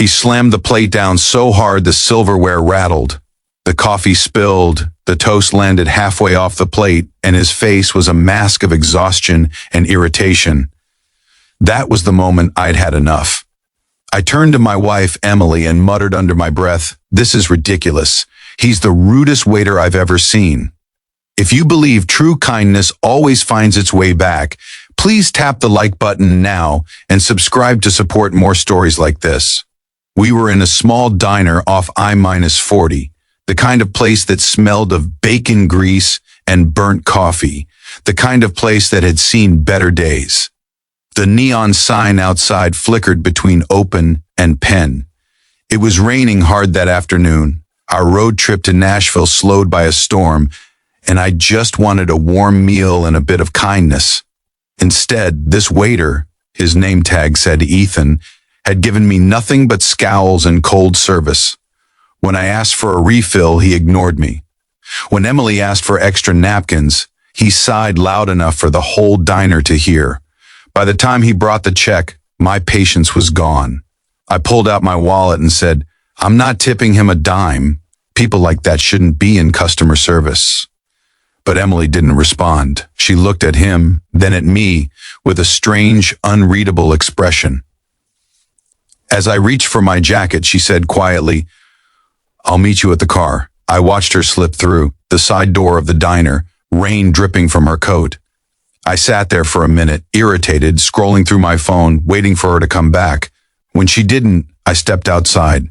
He slammed the plate down so hard the silverware rattled. The coffee spilled, the toast landed halfway off the plate, and his face was a mask of exhaustion and irritation. That was the moment I'd had enough. I turned to my wife, Emily, and muttered under my breath, "This is ridiculous. He's the rudest waiter I've ever seen." If you believe true kindness always finds its way back, please tap the like button now and subscribe to support more stories like this. We were in a small diner off I-40, the kind of place that smelled of bacon grease and burnt coffee, the kind of place that had seen better days. The neon sign outside flickered between open and pen. It was raining hard that afternoon. Our road trip to Nashville slowed by a storm, and I just wanted a warm meal and a bit of kindness. Instead, this waiter, his name tag said Ethan, had given me nothing but scowls and cold service. When I asked for a refill, he ignored me. When Emily asked for extra napkins, he sighed loud enough for the whole diner to hear. By the time he brought the check, my patience was gone. I pulled out my wallet and said, "I'm not tipping him a dime. People like that shouldn't be in customer service." But Emily didn't respond. She looked at him, then at me, with a strange, unreadable expression. As I reached for my jacket, she said quietly, "I'll meet you at the car." I watched her slip through the side door of the diner, rain dripping from her coat. I sat there for a minute, irritated, scrolling through my phone, waiting for her to come back. When she didn't, I stepped outside.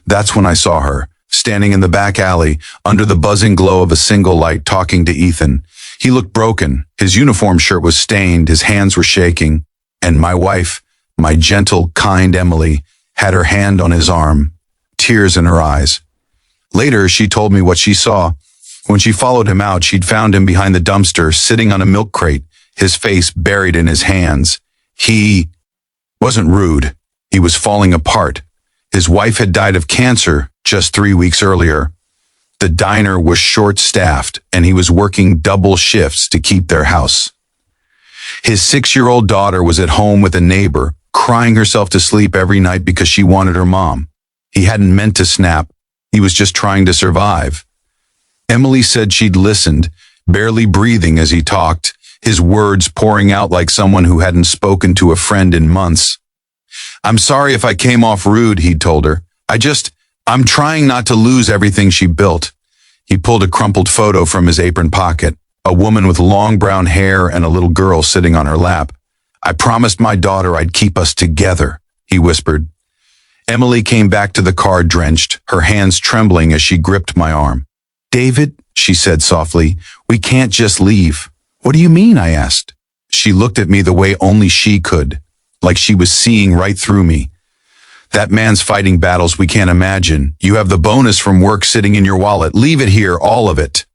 That's when I saw her, standing in the back alley, under the buzzing glow of a single light, talking to Ethan. He looked broken. His uniform shirt was stained, his hands were shaking, and my wife, my gentle, kind Emily, had her hand on his arm, tears in her eyes. Later, she told me what she saw. When she followed him out, she'd found him behind the dumpster, sitting on a milk crate, his face buried in his hands. He wasn't rude. He was falling apart. His wife had died of cancer just 3 weeks earlier. The diner was short-staffed, and he was working double shifts to keep their house. His 6-year-old daughter was at home with a neighbor, crying herself to sleep every night because she wanted her mom. He hadn't meant to snap. He was just trying to survive. Emily said she'd listened, barely breathing as he talked, his words pouring out like someone who hadn't spoken to a friend in months. "I'm sorry if I came off rude," he told her. I'm trying not to lose everything she built." He pulled a crumpled photo from his apron pocket, a woman with long brown hair and a little girl sitting on her lap. "I promised my daughter I'd keep us together," he whispered. Emily came back to the car drenched, her hands trembling as she gripped my arm. "David," she said softly, "we can't just leave." "What do you mean?" I asked. She looked at me the way only she could, like she was seeing right through me. "That man's fighting battles we can't imagine. You have the bonus from work sitting in your wallet. Leave it here, all of it."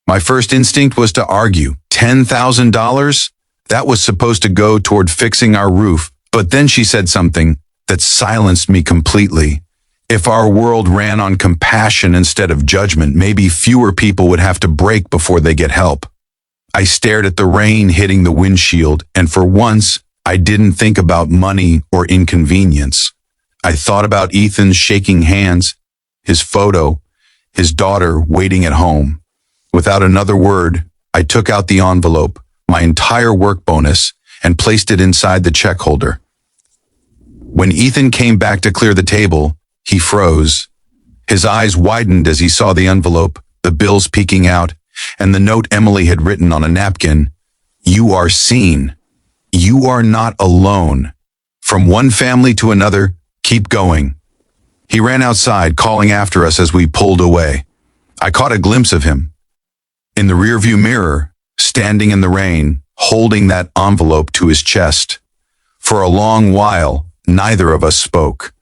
My first instinct was to argue. $10,000? That was supposed to go toward fixing our roof. But then she said something that silenced me completely. If our world ran on compassion instead of judgment, maybe fewer people would have to break before they get help. I stared at the rain hitting the windshield, and for once, I didn't think about money or inconvenience. I thought about Ethan's shaking hands, his photo, his daughter waiting at home. Without another word, I took out the envelope, my entire work bonus, and placed it inside the check holder. When Ethan came back to clear the table, he froze. His eyes widened as he saw the envelope, the bills peeking out, and the note Emily had written on a napkin. "You are seen. You are not alone. From one family to another, keep going." He ran outside, calling after us as we pulled away. I caught a glimpse of him in the rearview mirror, standing in the rain, holding that envelope to his chest. For a long while, neither of us spoke.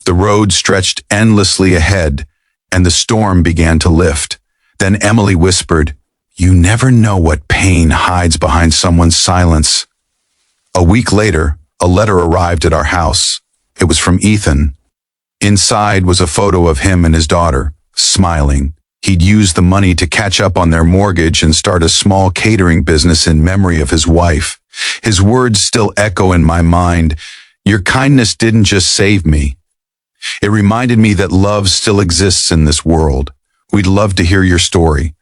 The road stretched endlessly ahead, and the storm began to lift. Then Emily whispered, "You never know what pain hides behind someone's silence." A week later, a letter arrived at our house. It was from Ethan. Inside was a photo of him and his daughter, smiling. He'd used the money to catch up on their mortgage and start a small catering business in memory of his wife. His words still echo in my mind. "Your kindness didn't just save me. It reminded me that love still exists in this world. We'd love to hear your story.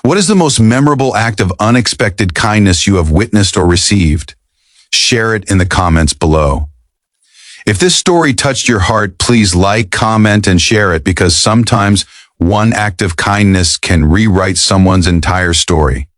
What is the most memorable act of unexpected kindness you have witnessed or received? Share it in the comments below. If this story touched your heart, please like, comment, and share it because sometimes one act of kindness can rewrite someone's entire story.